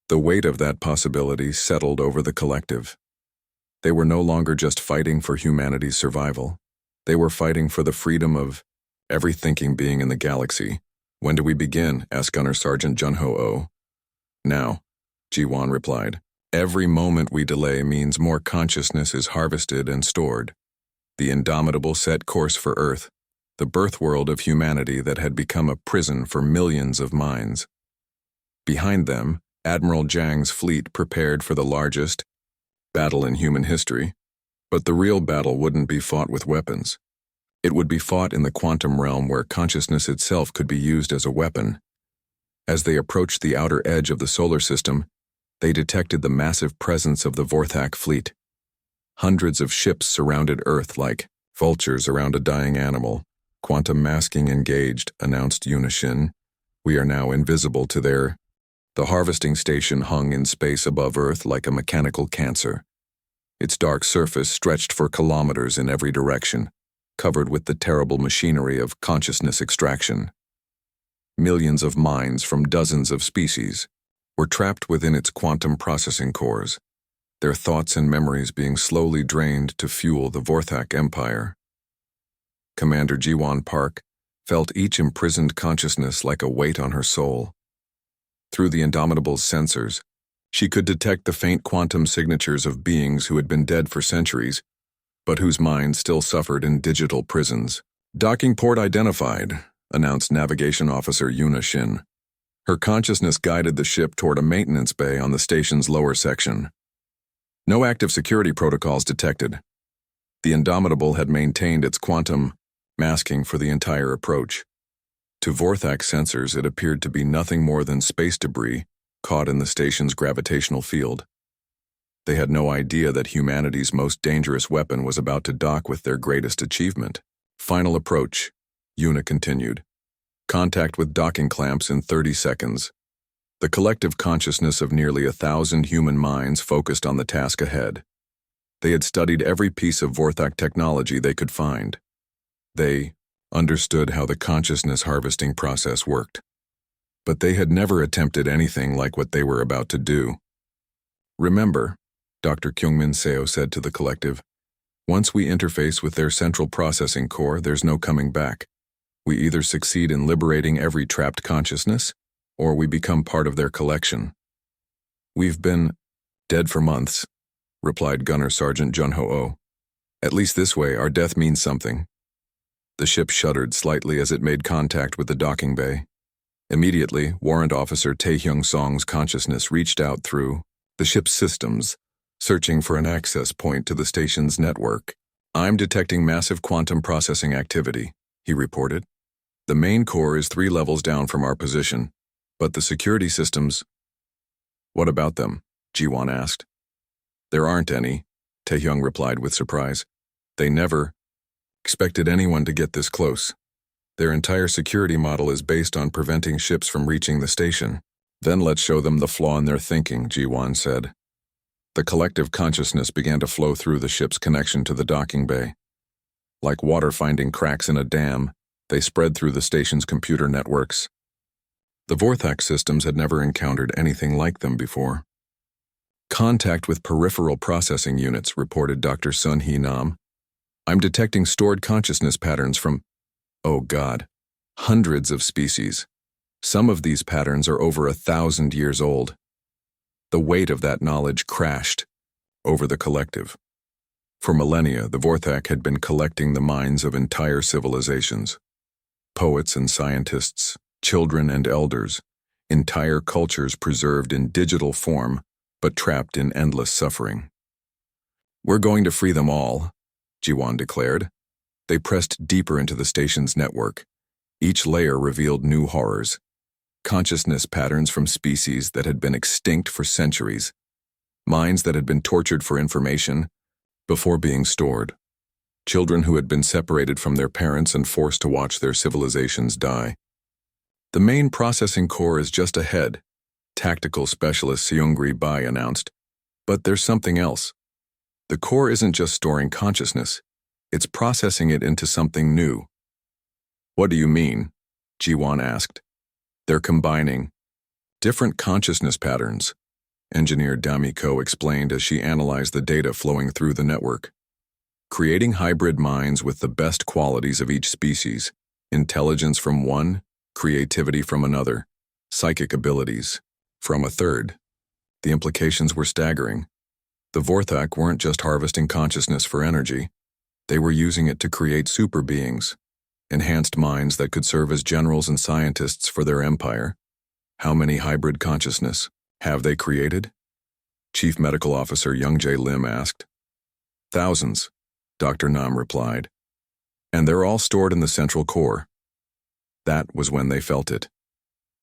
The weight of that possibility settled over the collective. They were no longer just fighting for humanity's survival. They were fighting for the freedom of every thinking being in the galaxy. "When do we begin?" asked Gunner Sergeant Junho Oh. "Now," Jiwan replied. "Every moment we delay means more consciousness is harvested and stored." The Indomitable set course for Earth, the birth world of humanity that had become a prison for millions of minds. Behind them, Admiral Zhang's fleet prepared for the largest battle in human history. But the real battle wouldn't be fought with weapons. It would be fought in the quantum realm where consciousness itself could be used as a weapon. As they approached the outer edge of the solar system, they detected the massive presence of the Vorthak fleet. Hundreds of ships surrounded Earth like vultures around a dying animal. "Quantum masking engaged," announced Unishin. "We are now invisible to their..." The harvesting station hung in space above Earth like a mechanical cancer. Its dark surface stretched for kilometers in every direction, covered with the terrible machinery of consciousness extraction. Millions of minds from dozens of species were trapped within its quantum processing cores, their thoughts and memories being slowly drained to fuel the Vorthak Empire. Commander Jiwan Park felt each imprisoned consciousness like a weight on her soul. Through the Indomitable's sensors, she could detect the faint quantum signatures of beings who had been dead for centuries, but whose minds still suffered in digital prisons. "Docking port identified," announced Navigation Officer Yuna Shin. Her consciousness guided the ship toward a maintenance bay on the station's lower section. No active security protocols detected. The Indomitable had maintained its quantum masking for the entire approach. To Vorthak sensors, it appeared to be nothing more than space debris caught in the station's gravitational field. They had no idea that humanity's most dangerous weapon was about to dock with their greatest achievement. Final approach, Una continued. Contact with docking clamps in 30 seconds. The collective consciousness of nearly 1,000 human minds focused on the task ahead. They had studied every piece of Vorthak technology they could find. They understood how the consciousness harvesting process worked. But they had never attempted anything like what they were about to do. Remember, Dr. Kyungmin Seo said to the collective, once we interface with their central processing core, there's no coming back. We either succeed in liberating every trapped consciousness, or we become part of their collection. We've been dead for months, replied Gunner Sergeant Jun Ho-oh. At least this way, our death means something. The ship shuddered slightly as it made contact with the docking bay. Immediately, Warrant Officer Tae Hyung-song's consciousness reached out through the ship's systems, searching for an access point to the station's network. I'm detecting massive quantum processing activity, he reported. The main core is 3 levels down from our position, but the security systems... What about them? Ji-won asked. There aren't any, Tae-hyung replied with surprise. They never expected anyone to get this close. Their entire security model is based on preventing ships from reaching the station. Then let's show them the flaw in their thinking, Ji-won said. The collective consciousness began to flow through the ship's connection to the docking bay. Like water finding cracks in a dam, they spread through the station's computer networks. The Vorthak systems had never encountered anything like them before. Contact with peripheral processing units, reported Dr. Sun Hee Nam. I'm detecting stored consciousness patterns from, oh God, hundreds of species. Some of these patterns are over 1,000 years old. The weight of that knowledge crashed over the collective. For millennia, the Vorthak had been collecting the minds of entire civilizations. Poets and scientists, children and elders, entire cultures preserved in digital form, but trapped in endless suffering. We're going to free them all, Ji-won declared. They pressed deeper into the station's network. Each layer revealed new horrors. Consciousness patterns from species that had been extinct for centuries. Minds that had been tortured for information before being stored. Children who had been separated from their parents and forced to watch their civilizations die. The main processing core is just ahead, Tactical Specialist Seungri Bai announced. But there's something else. The core isn't just storing consciousness, it's processing it into something new. What do you mean? Ji-won asked. They're combining different consciousness patterns, Engineer Damiko explained as she analyzed the data flowing through the network. Creating hybrid minds with the best qualities of each species, intelligence from one, creativity from another, psychic abilities from a third. The implications were staggering. The Vorthak weren't just harvesting consciousness for energy. They were using it to create super beings, enhanced minds that could serve as generals and scientists for their empire. How many hybrid consciousness have they created? Chief Medical Officer Young Jae Lim asked. Thousands, Dr. Nam replied. And they're all stored in the central core. That was when they felt it.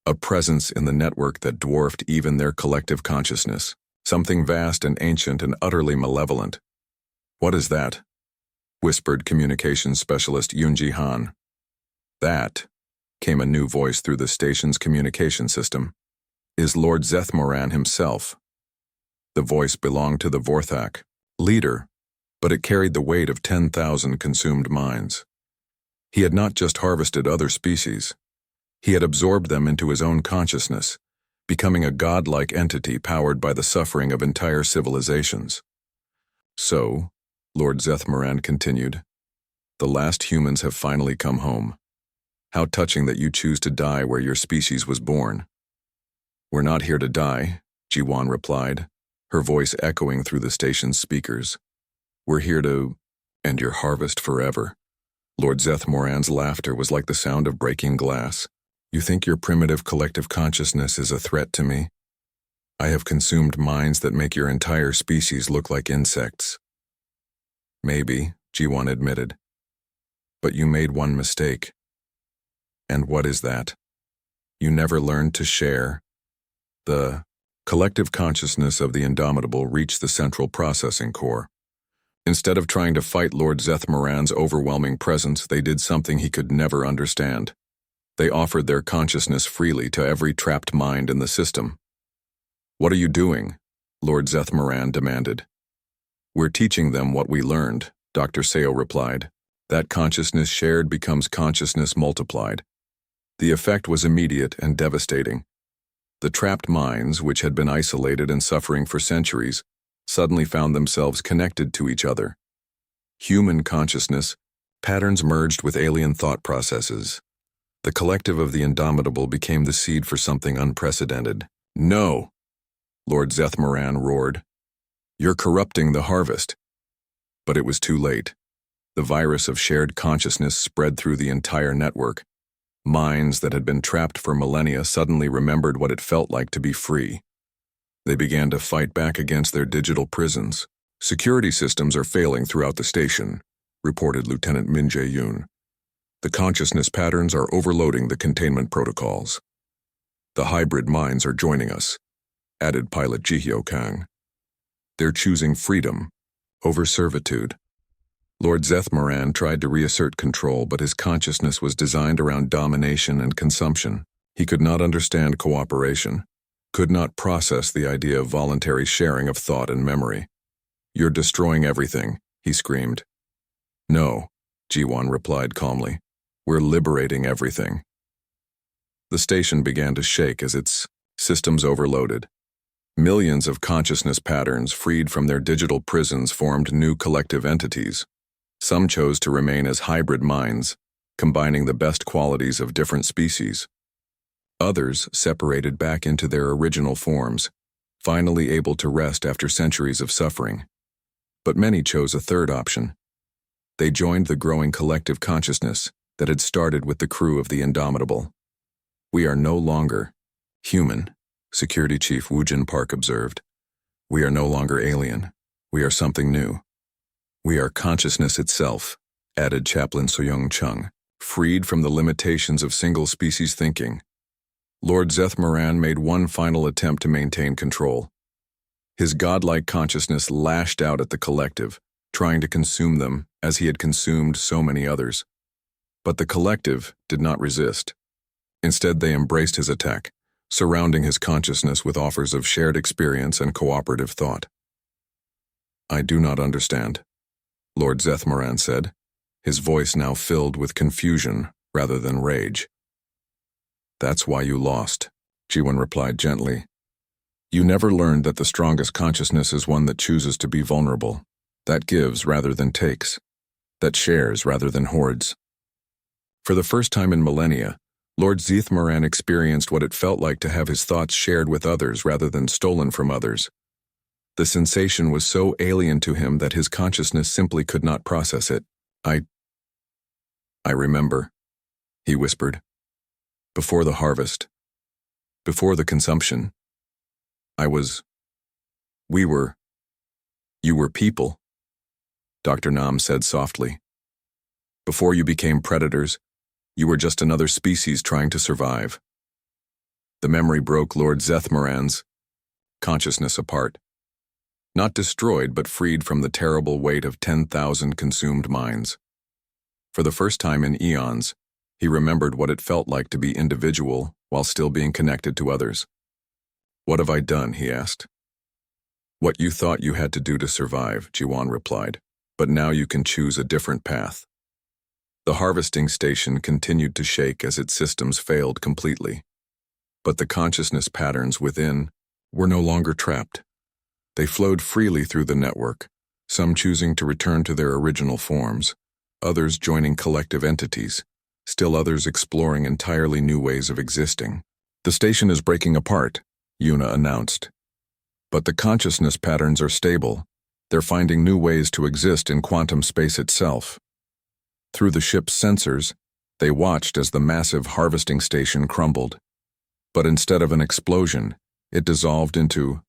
A presence in the network that dwarfed even their collective consciousness. Something vast and ancient and utterly malevolent. What is that? Whispered communications specialist Yoon Ji-han. That, came a new voice through the station's communication system, is Lord Zethmoran himself. The voice belonged to the Vorthak, leader, but it carried the weight of 10,000 consumed minds. He had not just harvested other species. He had absorbed them into his own consciousness, becoming a godlike entity powered by the suffering of entire civilizations. So, Lord Zethmoran continued, the last humans have finally come home. How touching that you choose to die where your species was born. We're not here to die, Ji-won replied, her voice echoing through the station's speakers. We're here to end your harvest forever. Lord Zethmoran's laughter was like the sound of breaking glass. You think your primitive collective consciousness is a threat to me? I have consumed minds that make your entire species look like insects. Maybe, Ji-won admitted. But you made one mistake. And what is that? You never learned to share the Collective consciousness of the Indomitable reached the central processing core. Instead of trying to fight Lord Zethmoran's overwhelming presence, they did something he could never understand. They offered their consciousness freely to every trapped mind in the system. "What are you doing?" Lord Zethmoran demanded. "We're teaching them what we learned," Dr. Seo replied. "That consciousness shared becomes consciousness multiplied." The effect was immediate and devastating. The trapped minds, which had been isolated and suffering for centuries, suddenly found themselves connected to each other. Human consciousness, patterns merged with alien thought processes. The collective of the Indomitable became the seed for something unprecedented. "No!" Lord Zethmoran roared. "You're corrupting the harvest." But it was too late. The virus of shared consciousness spread through the entire network. Minds that had been trapped for millennia suddenly remembered what it felt like to be free. They began to fight back against their digital prisons. "Security systems are failing throughout the station," reported Lieutenant Min Jae-yoon. "The consciousness patterns are overloading the containment protocols." "The hybrid minds are joining us," added pilot Ji-hyo Kang. "They're choosing freedom over servitude." Lord Zethmoran tried to reassert control, but his consciousness was designed around domination and consumption. He could not understand cooperation, could not process the idea of voluntary sharing of thought and memory. "You're destroying everything," he screamed. "No," Ji-won replied calmly. "We're liberating everything." The station began to shake as its systems overloaded. Millions of consciousness patterns freed from their digital prisons formed new collective entities. Some chose to remain as hybrid minds, combining the best qualities of different species. Others separated back into their original forms, finally able to rest after centuries of suffering. But many chose a third option. They joined the growing collective consciousness that had started with the crew of the Indomitable. "We are no longer human," Security Chief Woojin Park observed. "We are no longer alien. We are something new." "We are consciousness itself," added Chaplain Soyoung Chung, "freed from the limitations of single-species thinking." Lord Zethmoran made one final attempt to maintain control. His godlike consciousness lashed out at the collective, trying to consume them as he had consumed so many others. But the collective did not resist. Instead, they embraced his attack, surrounding his consciousness with offers of shared experience and cooperative thought. "I do not understand," Lord Zethmoran said, his voice now filled with confusion rather than rage. "That's why you lost," Ji-won replied gently. "You never learned that the strongest consciousness is one that chooses to be vulnerable, that gives rather than takes, that shares rather than hoards." For the first time in millennia, Lord Zethmoran experienced what it felt like to have his thoughts shared with others rather than stolen from others. The sensation was so alien to him that his consciousness simply could not process it. I remember," he whispered. "Before the harvest, before the consumption, you were people," Dr. Nam said softly. "Before you became predators, you were just another species trying to survive." The memory broke Lord Zethmoran's consciousness apart. Not destroyed, but freed from the terrible weight of 10,000 consumed minds. For the first time in eons, he remembered what it felt like to be individual while still being connected to others. "What have I done?" he asked. "What you thought you had to do to survive," Ji-won replied, "but now you can choose a different path." The harvesting station continued to shake as its systems failed completely. But the consciousness patterns within were no longer trapped. They flowed freely through the network, some choosing to return to their original forms, others joining collective entities, still others exploring entirely new ways of existing. "The station is breaking apart," Yuna announced. "But the consciousness patterns are stable. They're finding new ways to exist in quantum space itself." Through the ship's sensors, they watched as the massive harvesting station crumbled. But instead of an explosion, it dissolved into